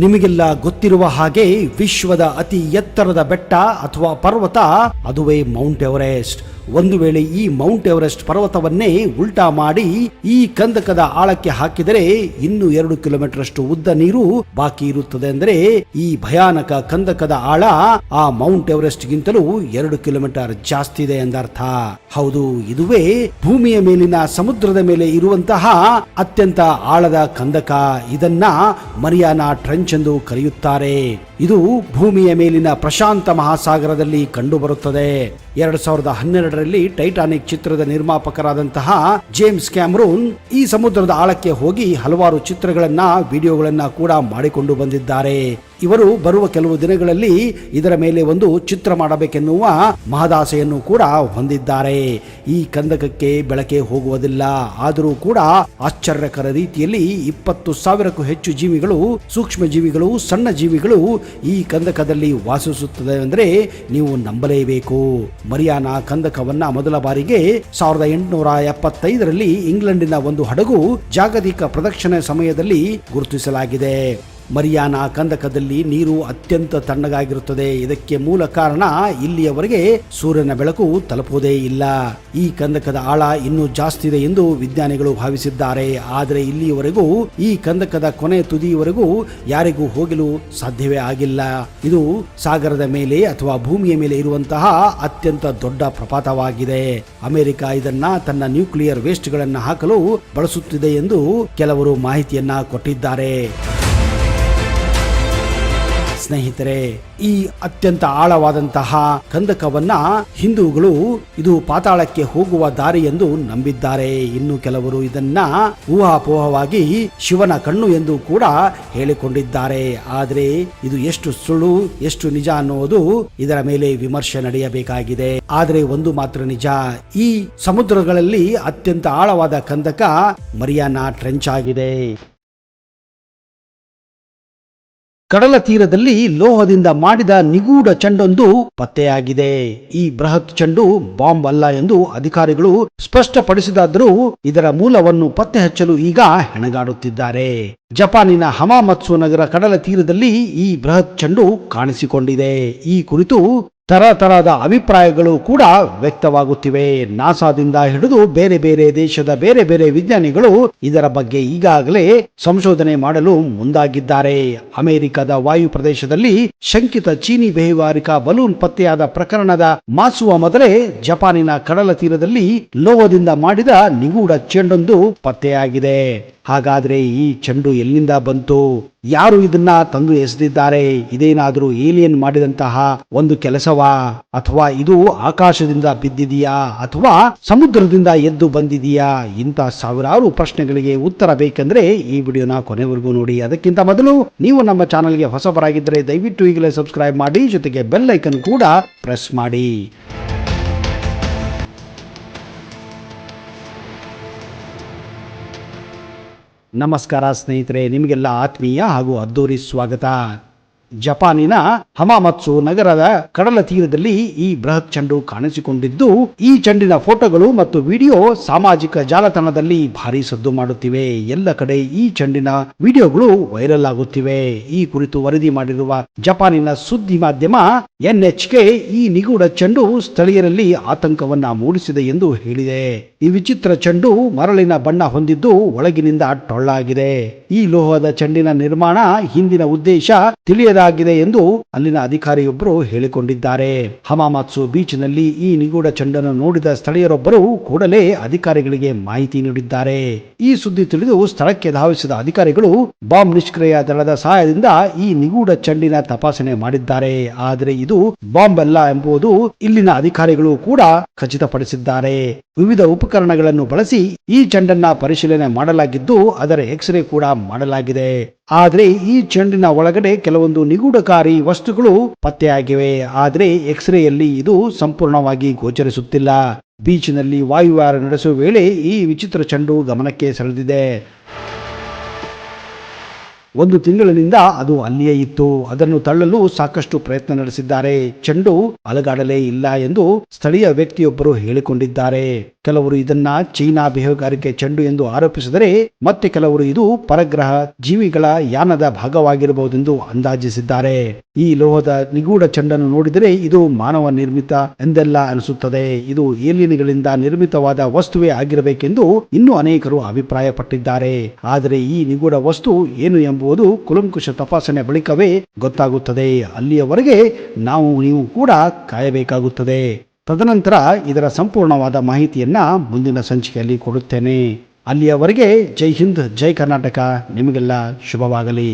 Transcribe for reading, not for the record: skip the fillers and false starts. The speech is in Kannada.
ನಿಮಗೆಲ್ಲ ಗೊತ್ತಿರುವ ಹಾಗೆ ವಿಶ್ವದ ಅತಿ ಎತ್ತರದ ಬೆಟ್ಟ ಅಥವಾ ಪರ್ವತ ಅದುವೇ ಮೌಂಟ್ ಎವರೆಸ್ಟ್. ಒಂದು ವೇಳೆ ಈ ಮೌಂಟ್ ಎವರೆಸ್ಟ್ ಪರ್ವತವನ್ನೇ ಉಲ್ಟಾ ಮಾಡಿ ಈ ಕಂದಕದ ಆಳಕ್ಕೆ ಹಾಕಿದರೆ ಇನ್ನು 2 ಕಿಲೋಮೀಟರ್ ಅಷ್ಟು ಉದ್ದ ನೀರು ಬಾಕಿ ಇರುತ್ತದೆ. ಅಂದರೆ ಈ ಭಯಾನಕ ಕಂದಕದ ಆಳ ಆ ಮೌಂಟ್ ಎವರೆಸ್ಟ್ ಗಿಂತಲೂ 2 ಕಿಲೋಮೀಟರ್ ಜಾಸ್ತಿ ಇದೆ ಎಂದರ್ಥ. ಹೌದು, ಇದುವೇ ಭೂಮಿಯ ಮೇಲಿನ ಸಮುದ್ರದ ಮೇಲೆ ಇರುವಂತಹ ಅತ್ಯಂತ ಆಳದ ಕಂದಕ. ಇದನ್ನ ಮರಿಯಾನಾ ಟ್ರೆಂಚ್ ಎಂದು ಕರೆಯುತ್ತಾರೆ. ಇದು ಭೂಮಿಯ ಮೇಲಿನ ಪ್ರಶಾಂತ ಮಹಾಸಾಗರದಲ್ಲಿ ಕಂಡುಬರುತ್ತದೆ. 2012ರಲ್ಲಿ ಟೈಟಾನಿಕ್ ಚಿತ್ರದ ನಿರ್ಮಾಪಕರಾದಂತಹ ಜೇಮ್ಸ್ ಕ್ಯಾಮರೂನ್ ಈ ಸಮುದ್ರದ ಆಳಕ್ಕೆ ಹೋಗಿ ಹಲವಾರು ಚಿತ್ರಗಳನ್ನ ವಿಡಿಯೋಗಳನ್ನ ಕೂಡ ಮಾಡಿಕೊಂಡು ಬಂದಿದ್ದಾರೆ. ಇವರು ಬರುವ ಕೆಲವು ದಿನಗಳಲ್ಲಿ ಇದರ ಮೇಲೆ ಒಂದು ಚಿತ್ರ ಮಾಡಬೇಕೆನ್ನುವ ಮಹದಾಸೆಯನ್ನು ಕೂಡ ಹೊಂದಿದ್ದಾರೆ. ಈ ಕಂದಕಕ್ಕೆ ಬೆಳಕೆ ಹೋಗುವುದಿಲ್ಲ. ಆದರೂ ಕೂಡ ಆಶ್ಚರ್ಯಕರ ರೀತಿಯಲ್ಲಿ 20,000ಕ್ಕೂ ಹೆಚ್ಚು ಜೀವಿಗಳು, ಸೂಕ್ಷ್ಮ ಜೀವಿಗಳು, ಸಣ್ಣ ಜೀವಿಗಳು ಈ ಕಂದಕದಲ್ಲಿ ವಾಸಿಸುತ್ತದೆ ಅಂದರೆ ನೀವು ನಂಬಲೇಬೇಕು. ಮರಿಯಾನಾ ಕಂದಕವನ್ನ ಮೊದಲ ಬಾರಿಗೆ 1875ರಲ್ಲಿ ಇಂಗ್ಲೆಂಡಿನ ಒಂದು ಹಡಗು ಜಾಗತಿಕ ಪ್ರದಕ್ಷಿಣೆ ಸಮಯದಲ್ಲಿ ಗುರುತಿಸಲಾಗಿದೆ. ಮರಿಯಾನಾ ಕಂದಕದಲ್ಲಿ ನೀರು ಅತ್ಯಂತ ತಣ್ಣಗಾಗಿರುತ್ತದೆ. ಇದಕ್ಕೆ ಮೂಲ ಕಾರಣ ಇಲ್ಲಿಯವರೆಗೆ ಸೂರ್ಯನ ಬೆಳಕು ತಲುಪುವುದೇ ಇಲ್ಲ. ಈ ಕಂದಕದ ಆಳ ಇನ್ನೂ ಜಾಸ್ತಿ ಇದೆ ಎಂದು ವಿಜ್ಞಾನಿಗಳು ಭಾವಿಸಿದ್ದಾರೆ. ಆದರೆ ಇಲ್ಲಿಯವರೆಗೂ ಈ ಕಂದಕದ ಕೊನೆ ತುದಿಯವರೆಗೂ ಯಾರಿಗೂ ಹೋಗಲು ಸಾಧ್ಯವೇ ಆಗಿಲ್ಲ. ಇದು ಸಾಗರದ ಮೇಲೆ ಅಥವಾ ಭೂಮಿಯ ಮೇಲೆ ಇರುವಂತಹ ಅತ್ಯಂತ ದೊಡ್ಡ ಪ್ರಪಾತವಾಗಿದೆ. ಅಮೆರಿಕ ಇದನ್ನ ತನ್ನ ನ್ಯೂಕ್ಲಿಯರ್ ವೇಸ್ಟ್ ಗಳನ್ನು ಹಾಕಲು ಬಳಸುತ್ತಿದೆ ಎಂದು ಕೆಲವರು ಮಾಹಿತಿಯನ್ನ ಕೊಟ್ಟಿದ್ದಾರೆ. ಸ್ನೇಹಿತರೆ, ಈ ಅತ್ಯಂತ ಆಳವಾದಂತಹ ಕಂದಕವನ್ನ ಹಿಂದೂಗಳು ಇದು ಪಾತಾಳಕ್ಕೆ ಹೋಗುವ ದಾರಿ ಎಂದು ನಂಬಿದ್ದಾರೆ. ಇನ್ನು ಕೆಲವರು ಇದನ್ನ ಊಹಾಪೋಹವಾಗಿ ಶಿವನ ಕಣ್ಣು ಎಂದು ಕೂಡ ಹೇಳಿಕೊಂಡಿದ್ದಾರೆ. ಆದರೆ ಇದು ಎಷ್ಟು ಸುಳ್ಳು, ಎಷ್ಟು ನಿಜ ಅನ್ನುವುದು ಇದರ ಮೇಲೆ ವಿಮರ್ಶೆ ನಡೆಯಬೇಕಾಗಿದೆ. ಆದರೆ ಒಂದು ಮಾತ್ರ ನಿಜ, ಈ ಸಮುದ್ರಗಳಲ್ಲಿ ಅತ್ಯಂತ ಆಳವಾದ ಕಂದಕ ಮರಿಯಾನಾ ಟ್ರೆಂಚ್ ಆಗಿದೆ. ಕಡಲ ತೀರದಲ್ಲಿ ಲೋಹದಿಂದ ಮಾಡಿದ ನಿಗೂಢ ಚೆಂಡೊಂದು ಪತ್ತೆಯಾಗಿದೆ. ಈ ಬೃಹತ್ ಚೆಂಡು ಬಾಂಬ್ ಅಲ್ಲ ಎಂದು ಅಧಿಕಾರಿಗಳು ಸ್ಪಷ್ಟಪಡಿಸಿದಾದರೂ ಇದರ ಮೂಲವನ್ನು ಪತ್ತೆ ಹಚ್ಚಲು ಈಗ ಹೆಣಗಾಡುತ್ತಿದ್ದಾರೆ. ಜಪಾನಿನ ಹಮಾಮತ್ಸು ನಗರ ಕಡಲ ತೀರದಲ್ಲಿ ಈ ಬೃಹತ್ ಚೆಂಡು ಕಾಣಿಸಿಕೊಂಡಿದೆ. ಈ ಕುರಿತು ತರತರದ ಅಭಿಪ್ರಾಯಗಳು ಕೂಡ ವ್ಯಕ್ತವಾಗುತ್ತಿವೆ. ನಾಸಾದಿಂದ ಹಿಡಿದು ಬೇರೆ ಬೇರೆ ದೇಶದ ಬೇರೆ ಬೇರೆ ವಿಜ್ಞಾನಿಗಳು ಇದರ ಬಗ್ಗೆ ಈಗಾಗಲೇ ಸಂಶೋಧನೆ ಮಾಡಲು ಮುಂದಾಗಿದ್ದಾರೆ. ಅಮೆರಿಕದ ವಾಯು ಪ್ರದೇಶದಲ್ಲಿ ಶಂಕಿತ ಚೀನಿ ಬೇಹುಗಾರಿಕಾ ಬಲೂನ್ ಪತ್ತೆಯಾದ ಪ್ರಕರಣದ ಮಾಸುವ ಮೊದಲೇ ಜಪಾನಿನ ಕಡಲ ತೀರದಲ್ಲಿ ಲೋಹದಿಂದ ಮಾಡಿದ ನಿಗೂಢ ಚೆಂಡೊಂದು ಪತ್ತೆಯಾಗಿದೆ. ಹಾಗಾದ್ರೆ ಈ ಚೆಂಡು ಎಲ್ಲಿಂದ ಬಂತು? ಯಾರು ಇದನ್ನ ತಂದು ಎಸೆದಿದ್ದಾರೆ? ಇದೇನಾದರೂ ಏಲಿಯನ್ ಮಾಡಿದಂತಹ ಒಂದು ಕೆಲಸವಾ? ಅಥವಾ ಇದು ಆಕಾಶದಿಂದ ಬಿದ್ದಿದೆಯಾ? ಅಥವಾ ಸಮುದ್ರದಿಂದ ಎದ್ದು ಬಂದಿದೆಯಾ? ಇಂಥ ಸಾವಿರಾರು ಪ್ರಶ್ನೆಗಳಿಗೆ ಉತ್ತರ ಬೇಕೆಂದ್ರೆ ಈ ವಿಡಿಯೋನ ಕೊನೆವರೆಗೂ ನೋಡಿ. ಅದಕ್ಕಿಂತ ಮೊದಲು ನೀವು ನಮ್ಮ ಚಾನಲ್ಗೆ ಹೊಸಬರಾಗಿದ್ದರೆ ದಯವಿಟ್ಟು ಈಗಲೇ ಸಬ್ಸ್ಕ್ರೈಬ್ ಮಾಡಿ, ಜೊತೆಗೆ ಬೆಲ್ ಐಕನ್ ಕೂಡ ಪ್ರೆಸ್ ಮಾಡಿ. ನಮಸ್ಕಾರ ಸ್ನೇಹಿತರೆ, ನಿಮಗೆಲ್ಲ ಆತ್ಮೀಯ ಹಾಗೂ ಅದ್ದೂರಿ ಸ್ವಾಗತ. ಜಪಾನಿನ ಹಮಾಮತ್ಸು ನಗರದ ಕಡಲ ತೀರದಲ್ಲಿ ಈ ಬೃಹತ್ ಚೆಂಡು ಕಾಣಿಸಿಕೊಂಡಿದ್ದು, ಈ ಚೆಂಡಿನ ಫೋಟೋಗಳು ಮತ್ತು ವಿಡಿಯೋ ಸಾಮಾಜಿಕ ಜಾಲತಾಣದಲ್ಲಿ ಭಾರಿ ಸದ್ದು ಮಾಡುತ್ತಿವೆ. ಎಲ್ಲ ಕಡೆ ಈ ಚೆಂಡಿನ ವಿಡಿಯೋಗಳು ವೈರಲ್ ಆಗುತ್ತಿವೆ. ಈ ಕುರಿತು ವರದಿ ಮಾಡಿರುವ ಜಪಾನಿನ ಸುದ್ದಿ ಮಾಧ್ಯಮ NHK ಈ ನಿಗೂಢ ಚೆಂಡು ಸ್ಥಳೀಯರಲ್ಲಿ ಆತಂಕವನ್ನ ಮೂಡಿಸಿದೆ ಎಂದು ಹೇಳಿದೆ. ಈ ವಿಚಿತ್ರ ಚೆಂಡು ಮರಳಿನ ಬಣ್ಣ ಹೊಂದಿದ್ದು ಒಳಗಿನಿಂದ ಟೊಳ್ಳಾಗಿದೆ. ಈ ಲೋಹದ ಚೆಂಡಿನ ನಿರ್ಮಾಣ ಹಿಂದಿನ ಉದ್ದೇಶ ತಿಳಿಯದಾಗಿದೆ ಎಂದು ಅಲ್ಲಿನ ಅಧಿಕಾರಿಯೊಬ್ಬರು ಹೇಳಿಕೊಂಡಿದ್ದಾರೆ. ಹಮಾಮತ್ಸು ಬೀಚ್ನಲ್ಲಿ ಈ ನಿಗೂಢ ಚೆಂಡನ್ನು ನೋಡಿದ ಸ್ಥಳೀಯರೊಬ್ಬರು ಕೂಡಲೇ ಅಧಿಕಾರಿಗಳಿಗೆ ಮಾಹಿತಿ ನೀಡಿದ್ದಾರೆ. ಈ ಸುದ್ದಿ ತಿಳಿದು ಸ್ಥಳಕ್ಕೆ ಧಾವಿಸಿದ ಅಧಿಕಾರಿಗಳು ಬಾಂಬ್ ನಿಷ್ಕ್ರಿಯ ದಳದ ಸಹಾಯದಿಂದ ಈ ನಿಗೂಢ ಚೆಂಡಿನ ತಪಾಸಣೆ ಮಾಡಿದ್ದಾರೆ. ಆದರೆ ಇದು ಬಾಂಬ್ ಅಲ್ಲ ಎಂಬುದು ಇಲ್ಲಿನ ಅಧಿಕಾರಿಗಳು ಕೂಡ ಖಚಿತಪಡಿಸಿದ್ದಾರೆ. ವಿವಿಧ ಉಪಕರಣಗಳನ್ನು ಬಳಸಿ ಈ ಚೆಂಡನ್ನ ಪರಿಶೀಲನೆ ಮಾಡಲಾಗಿದ್ದು ಅದರ ಎಕ್ಸ್ರೇ ಕೂಡ ಮಾಡಲಾಗಿದೆ. ಆದರೆ ಈ ಚೆಂಡಿನ ಒಳಗಡೆ ಕೆಲವೊಂದು ನಿಗೂಢಕಾರಿ ವಸ್ತುಗಳು ಪತ್ತೆಯಾಗಿವೆ. ಆದರೆ ಎಕ್ಸ್ರೇಯಲ್ಲಿ ಇದು ಸಂಪೂರ್ಣವಾಗಿ ಗೋಚರಿಸುತ್ತಿಲ್ಲ. ಬೀಚ್ನಲ್ಲಿ ವಾಯುವಿಹಾರ ನಡೆಸುವ ವೇಳೆ ಈ ವಿಚಿತ್ರ ಚೆಂಡು ಗಮನಕ್ಕೆ ಸೆಳೆದಿದೆ. 1 ತಿಂಗಳಿನಿಂದ ಅದು ಅಲ್ಲಿಯೇ ಇತ್ತು. ಅದನ್ನು ತಳ್ಳಲು ಸಾಕಷ್ಟು ಪ್ರಯತ್ನ ನಡೆಸಿದ್ದಾರೆ. ಚೆಂಡು ಅಲುಗಾಡಲೇ ಇಲ್ಲ ಎಂದು ಸ್ಥಳೀಯ ವ್ಯಕ್ತಿಯೊಬ್ಬರು ಹೇಳಿಕೊಂಡಿದ್ದಾರೆ. ಕೆಲವರು ಇದನ್ನ ಚೀನಾ ಬೇಹುಗಾರಿಕೆ ಚೆಂಡು ಎಂದು ಆರೋಪಿಸಿದರೆ ಮತ್ತೆ ಕೆಲವರು ಇದು ಪರಗ್ರಹ ಜೀವಿಗಳ ಯಾನದ ಭಾಗವಾಗಿರಬಹುದೆಂದು ಅಂದಾಜಿಸಿದ್ದಾರೆ. ಈ ಲೋಹದ ನಿಗೂಢ ಚೆಂಡನ್ನು ನೋಡಿದರೆ ಇದು ಮಾನವ ನಿರ್ಮಿತ ಎಂದೆಲ್ಲ ಅನಿಸುತ್ತದೆ. ಇದು ಏಲಿಯನ್ಗಳಿಂದ ನಿರ್ಮಿತವಾದ ವಸ್ತುವೇ ಆಗಿರಬೇಕೆಂದು ಇನ್ನೂ ಅನೇಕರು ಅಭಿಪ್ರಾಯಪಟ್ಟಿದ್ದಾರೆ. ಆದರೆ ಈ ನಿಗೂಢ ವಸ್ತು ಏನು ಎಂಬುದು ಕುಲಂಕುಷ ತಪಾಸಣೆ ಬಳಿಕವೇ ಗೊತ್ತಾಗುತ್ತದೆ. ಅಲ್ಲಿಯವರೆಗೆ ನೀವು ಕೂಡ ಕಾಯಬೇಕಾಗುತ್ತದೆ. ತದನಂತರ ಇದರ ಸಂಪೂರ್ಣವಾದ ಮಾಹಿತಿಯನ್ನ ಮುಂದಿನ ಸಂಚಿಕೆಯಲ್ಲಿ ಕೊಡುತ್ತೇನೆ. ಅಲ್ಲಿಯವರೆಗೆ ಜೈ ಹಿಂದ್, ಜೈ ಕರ್ನಾಟಕ. ನಿಮಗೆಲ್ಲ ಶುಭವಾಗಲಿ.